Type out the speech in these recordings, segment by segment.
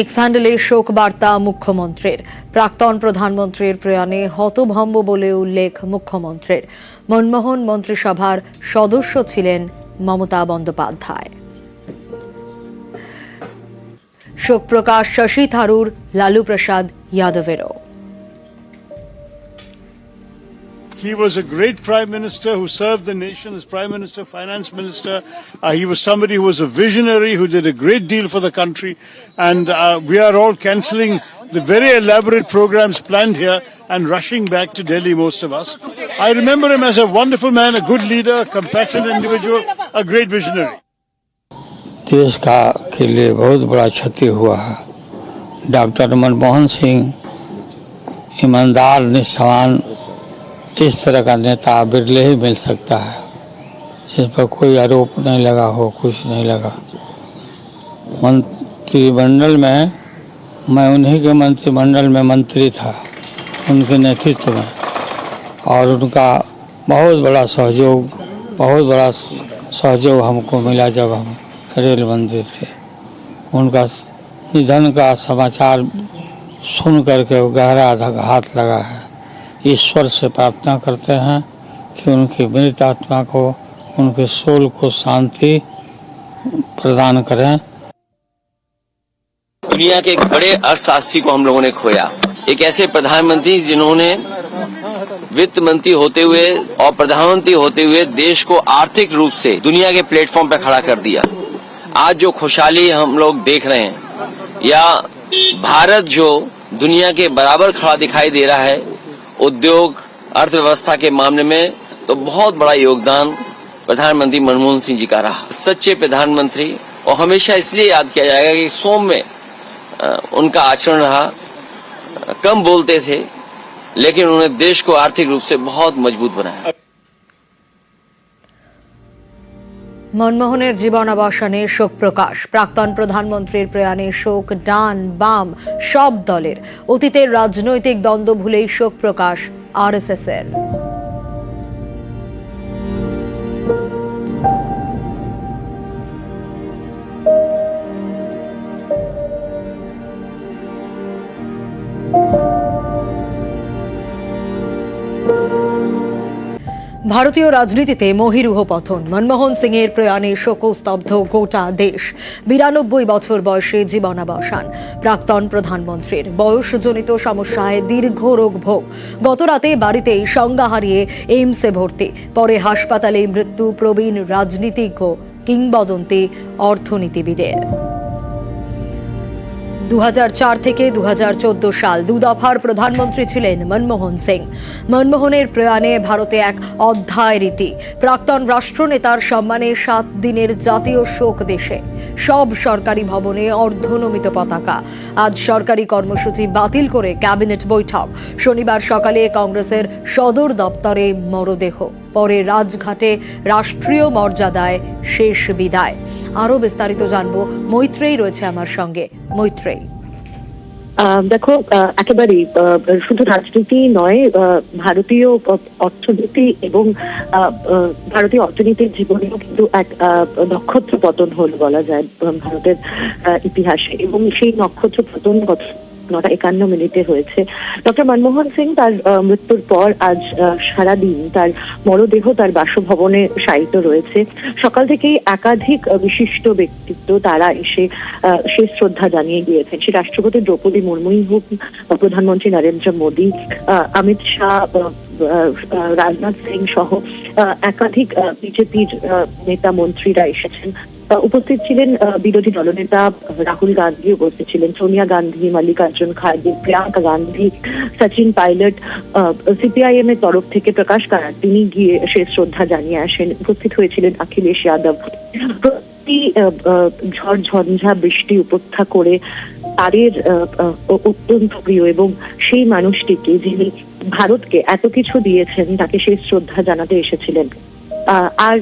X হ্যান্ডেলে শোক বার্তা মুখ্যমন্ত্রীর। প্রাক্তন প্রধানমন্ত্রীর প্রয়াণে হতভম্ব বলে উল্লেখ মুখ্যমন্ত্রীর। মনমোহন মন্ত্রিসভার সদস্য ছিলেন মমতা বন্দ্যোপাধ্যায়। শোক প্রকাশ শশী থারুর, লালু প্রসাদ যাদবেরও। He was a great prime minister who served the nation as prime minister, finance minister. He was somebody who was a visionary, who did a great deal for the country. And we are all cancelling the very elaborate programs planned here and rushing back to Delhi, most of us. I remember him as a wonderful man, a good leader, a compassionate individual, a great visionary. देश का के लिए बहुत बड़ा क्षति हुआ है। Doctor Manmohan Singh ईमानदार, निष्ठावान, इस तरह का नेता बिरले ही मिल सकता है जिस पर कोई आरोप नहीं लगा हो, कुछ नहीं लगा। मंत्रिमंडल में मैं उन्हीं के मंत्रिमंडल में मंत्री था, उनके नेतृत्व में, और उनका बहुत बड़ा सहयोग हमको मिला जब हम रेल मंत्री थे। उनका निधन का समाचार सुन करके गहरा आघात लगा है। ईश्वर से प्रार्थना करते हैं कि उनकी मृत आत्मा को, उनके सोल को शांति प्रदान करें। दुनिया के एक बड़े अर्थशास्त्री को हम लोगों ने खोया, एक ऐसे प्रधानमंत्री जिन्होंने वित्त मंत्री होते हुए और प्रधानमंत्री होते हुए देश को आर्थिक रूप से दुनिया के प्लेटफॉर्म पर खड़ा कर दिया। आज जो खुशहाली हम लोग देख रहे हैं, या भारत जो दुनिया के बराबर खड़ा दिखाई दे रहा है उद्योग अर्थव्यवस्था के मामले में, तो बहुत बड़ा योगदान प्रधानमंत्री मनमोहन सिंह जी का रहा। सच्चे प्रधानमंत्री, और हमेशा इसलिए याद किया जाएगा कि सौम्य उनका आचरण रहा। कम बोलते थे, लेकिन उन्होंने देश को आर्थिक रूप से बहुत मजबूत बनाया। মনমোহনের জীবনাবসানে শোক প্রকাশ। প্রাক্তন প্রধানমন্ত্রীর প্রয়াণে শোক ডান বাম সব দলের। অতীতের রাজনৈতিক দ্বন্দ্ব ভুলেই শোক প্রকাশ আরএসএস এর। ভারতীয় রাজনীতিতে মহীরুহ পতন। মনমোহন সিং এর প্রয়াণে শোকস্তব্ধ গোটা দেশ। 92 বছর বয়সে জীবনাবসান প্রাক্তন প্রধানমন্ত্রীর। বয়সজনিত সমস্যায় দীর্ঘ রোগ ভোগ। গতরাতে বাড়িতেই সংজ্ঞা হারিয়ে এইমসে ভর্তি, পরে হাসপাতালে মৃত্যু প্রবীণ রাজনীতিজ্ঞ কিংবদন্তি অর্থনীতিবিদের। 2004 থেকে 2014 সাল দুদফার প্রধানমন্ত্রী ছিলেন মনমোহন সিং। মনমোহনের প্রয়াণে ভারতে এক অধ্যায় রীতি। প্রাক্তন রাষ্ট্রনেতার সম্মানে 7 দিনের জাতীয় শোক দেশে। সব সরকারি ভবনে অর্ধনমিত পতাকা। আজ সরকারি কর্মসূচি বাতিল করে ক্যাবিনেট বৈঠক। শনিবার সকালে কংগ্রেসের সদর দপ্তরে মরদেহ, পরে রাজঘাটে রাষ্ট্রীয় মর্যাদায় শেষ বিদায়। আরো বিস্তারিত জানবো, মৈত্রেয়ী রয়েছে আমার সঙ্গে। মৈত্রেয়ী, দেখো, একেবারেই শুধু রাজনীতি নয়, ভারতীয় অর্থনীতি এবং ভারতীয় অর্থনীতির জীবনেও কিন্তু এক নক্ষত্র পতন হল বলা যায় ভারতের ইতিহাসে, এবং সেই নক্ষত্র পতন 9:51 হয়েছে। ডক্টর মনমোহন সিং তার মৃত্যুর পর আজ সারাদিন তার মরদেহ তার বাসভবনে শায়িত রয়েছে। সকাল থেকেই একাধিক বিশিষ্ট ব্যক্তিত্ব তারা এসে শেষ শ্রদ্ধা জানিয়ে গিয়েছেন। সে রাষ্ট্রপতি দ্রৌপদী মুর্মুই হোক, প্রধানমন্ত্রী নরেন্দ্র মোদী, অমিত শাহ, রাজনাথ সিং সহ একাধিক বিজেপির নেতা মন্ত্রীরা এসেছেন। উপস্থিত ছিলেন বিরোধী দলনেতা রাহুল গান্ধী, উপস্থিত ছিলেন সোনিয়া গান্ধী, মল্লিকার্জুন খাড়গে, প্রিয়াঙ্কা গান্ধী, সচিন পাইলট। সিপিআইএম এর তরফ থেকে প্রকাশ কারাট তিনি গিয়ে শেষ শ্রদ্ধা জানিয়ে আসেন। উপস্থিত হয়েছিলেন অখিলেশ যাদব। ঝড় ঝঞ্ঝা বৃষ্টি উপেক্ষা করে তাদের অত্যন্ত প্রিয় এবং সেই মানুষটিকে, যিনি ভারতকে এত কিছু দিয়েছেন, তাকে শেষ শ্রদ্ধা জানাতে এসেছিলেন। আর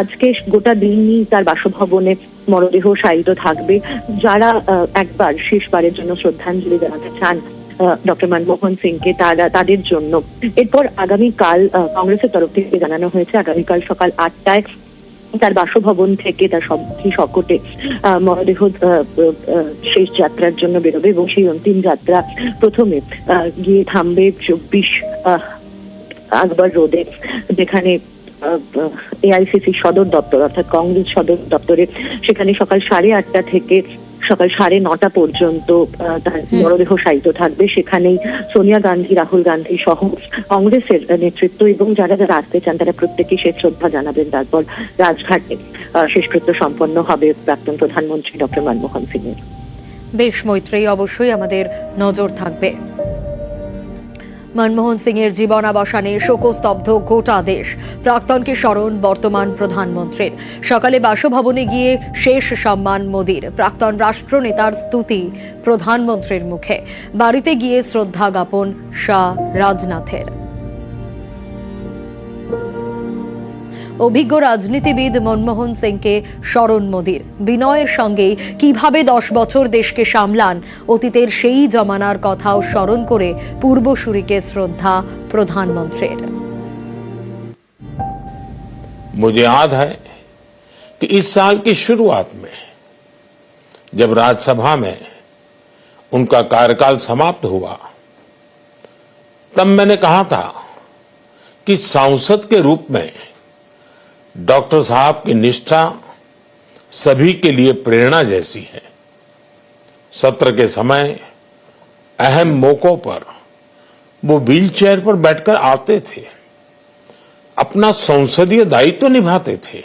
আজকে গোটা দিনই তার বাসভবনে মরদেহ শায়িত থাকবে। যারা একবার শেষবারের জন্য শ্রদ্ধাঞ্জলি জানাতে চান ডক্টর মনমোহন সিংকে, তাদের জন্য এরপর আগামীকাল কংগ্রেসের তরফ থেকে জানানো হয়েছে আগামীকাল সকাল 8টায় তার বাসভবন থেকে তার সমাধি সকটে মরদেহ শেষ যাত্রার জন্য বেরোবে এবং সেই অন্তিম যাত্রা প্রথমে গিয়ে থামবে 24 আকবর রোডে, যেখানে এআইসিসি সদর দপ্তর অর্থাৎ কংগ্রেস সদর দপ্তরে সেখানে সকাল 8:30 থেকে সকাল 9:30 পর্যন্ত তার মরদেহ শায়িত থাকবে। সেখানেই সোনিয়া গান্ধী, রাহুল গান্ধী সহ কংগ্রেসের নেতৃত্ব এবং যারা যারা আসতে চান তারা প্রত্যেকেই শেষ শ্রদ্ধা জানাবেন। তারপর রাজঘাটে শেষকৃত্য সম্পন্ন হবে প্রাক্তন প্রধানমন্ত্রী ডক্টর মনমোহন সিং এর। বেশ মৈত্রী, অবশ্যই আমাদের নজর থাকবে। মনমোহন সিং এর জীবনাবসানে শোকস্তব্ধ গোটা দেশ। প্রাক্তনকে স্মরণ বর্তমান প্রধানমন্ত্রীর। সকালে বাসভবনে গিয়ে শেষ সম্মান মোদির। প্রাক্তন রাষ্ট্রনেতার স্তুতি প্রধানমন্ত্রীর মুখে। বাড়িতে গিয়ে শ্রদ্ধা জ্ঞাপন শাহ রাজনাথের। অভিজ্ঞ রাজনীতিবিদ মনমোহন সিংকে স্মরণ মোদির। বিনয়ের সঙ্গেই কিভাবে 10 বছর দেশকে সামলান, অতীতের সেই জমানার কথাও স্মরণ করে পূর্বসূরীকে শ্রদ্ধা প্রধানমন্ত্রীর। मुझे याद है कि इस साल की शुरुआत में जब राज्यसभा में उनका कार्यकाल समाप्त हुआ, तब मैंने कहा था कि सांसद के रूप में डॉक्टर साहब की निष्ठा सभी के लिए प्रेरणा जैसी है। सत्र के समय अहम मौकों पर वो व्हीलचेयर पर बैठकर आते थे, अपना संसदीय दायित्व निभाते थे।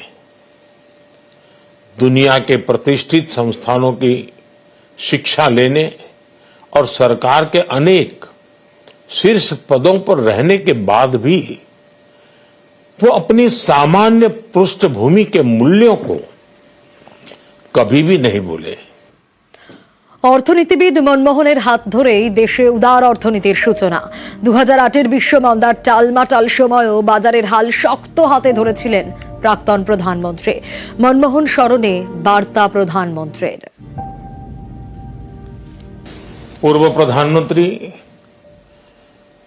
दुनिया के प्रतिष्ठित संस्थानों की शिक्षा लेने और सरकार के अनेक शीर्ष पदों पर रहने के बाद भी वो अपनी सामान्य पृष्ठभूमि के मूल्यों को कभी भी नहीं भूले। অর্থনীতিবিদ মনমোহনের হাত ধরেই দেশে উদার অর্থনীতির সূচনা। 2008-এর বিশ্ব মন্দার টালমাটাল সময়েও বাজারের হাল শক্ত হাতে ধরেছিলেন প্রাক্তন প্রধানমন্ত্রী। মনমোহন স্মরণে বার্তা প্রধানমন্ত্রীর। पूर्व प्रधानमंत्री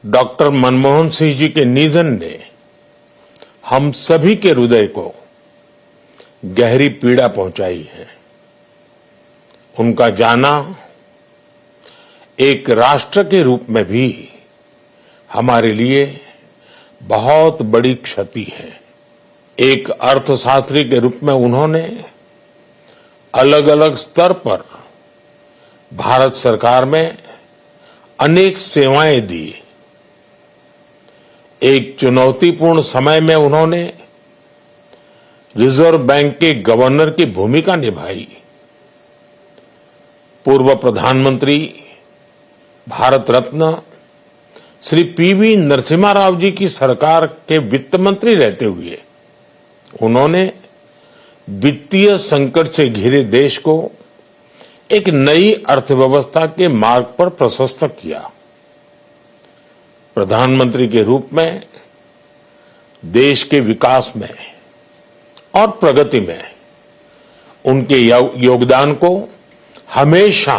डॉक्टर मनमोहन सिंह जी के निधन ने हम सभी के हृदय को गहरी पीड़ा पहुंचाई है। उनका जाना एक राष्ट्र के रूप में भी हमारे लिए बहुत बड़ी क्षति है। एक अर्थशास्त्री के रूप में उन्होंने अलग अलग स्तर पर भारत सरकार में अनेक सेवाएं दी। एक चुनौतीपूर्ण समय में उन्होंने रिजर्व बैंक के गवर्नर की भूमिका निभाई। पूर्व प्रधानमंत्री भारत रत्न श्री पीवी नरसिम्हा राव जी की सरकार के वित्त मंत्री रहते हुए उन्होंने वित्तीय संकट से घिरे देश को एक नई अर्थव्यवस्था के मार्ग पर प्रशस्त किया। प्रधानमंत्री के रूप में देश के विकास में और प्रगति में उनके योगदान को हमेशा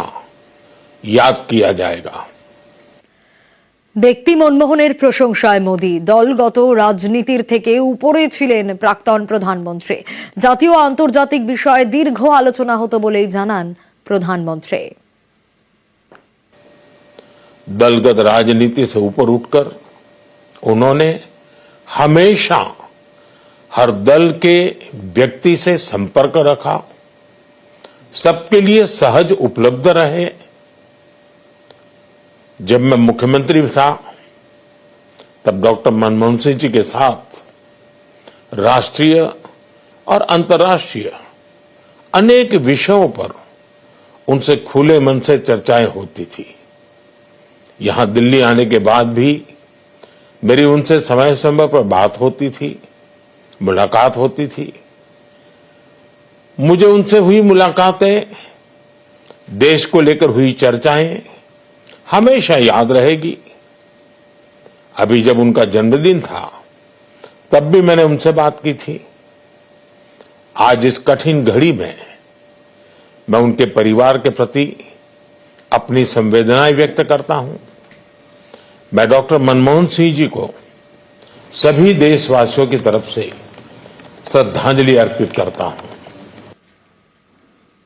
याद किया जाएगा। ব্যক্তি মনমোহনের প্রশংসায় মোদি। দলগত রাজনীতির থেকে উপরে ছিলেন প্রাক্তন প্রধানমন্ত্রী। জাতীয় ও আন্তর্জাতিক বিষয়ে দীর্ঘ আলোচনা হতো বলেই জানান প্রধানমন্ত্রী। दलगत राजनीति से ऊपर उठकर उन्होंने हमेशा हर दल के व्यक्ति से संपर्क रखा, सबके लिए सहज उपलब्ध रहे। जब मैं मुख्यमंत्री था तब डॉक्टर मनमोहन सिंह जी के साथ राष्ट्रीय और अंतर्राष्ट्रीय अनेक विषयों पर उनसे खुले मन से चर्चाएं होती थी। यहां दिल्ली आने के बाद भी मेरी उनसे समय समय पर बात होती थी, मुलाकात होती थी। मुझे उनसे हुई मुलाकातें, देश को लेकर हुई चर्चाएं हमेशा याद रहेगी। अभी जब उनका जन्मदिन था तब भी मैंने उनसे बात की थी। आज इस कठिन घड़ी में मैं उनके परिवार के प्रति अपनी संवेदनाएं व्यक्त करता हूं। मैं डॉक्टर मनमोहन सिंह जी को सभी देशवासियों की तरफ से श्रद्धांजलि अर्पित करता हूं।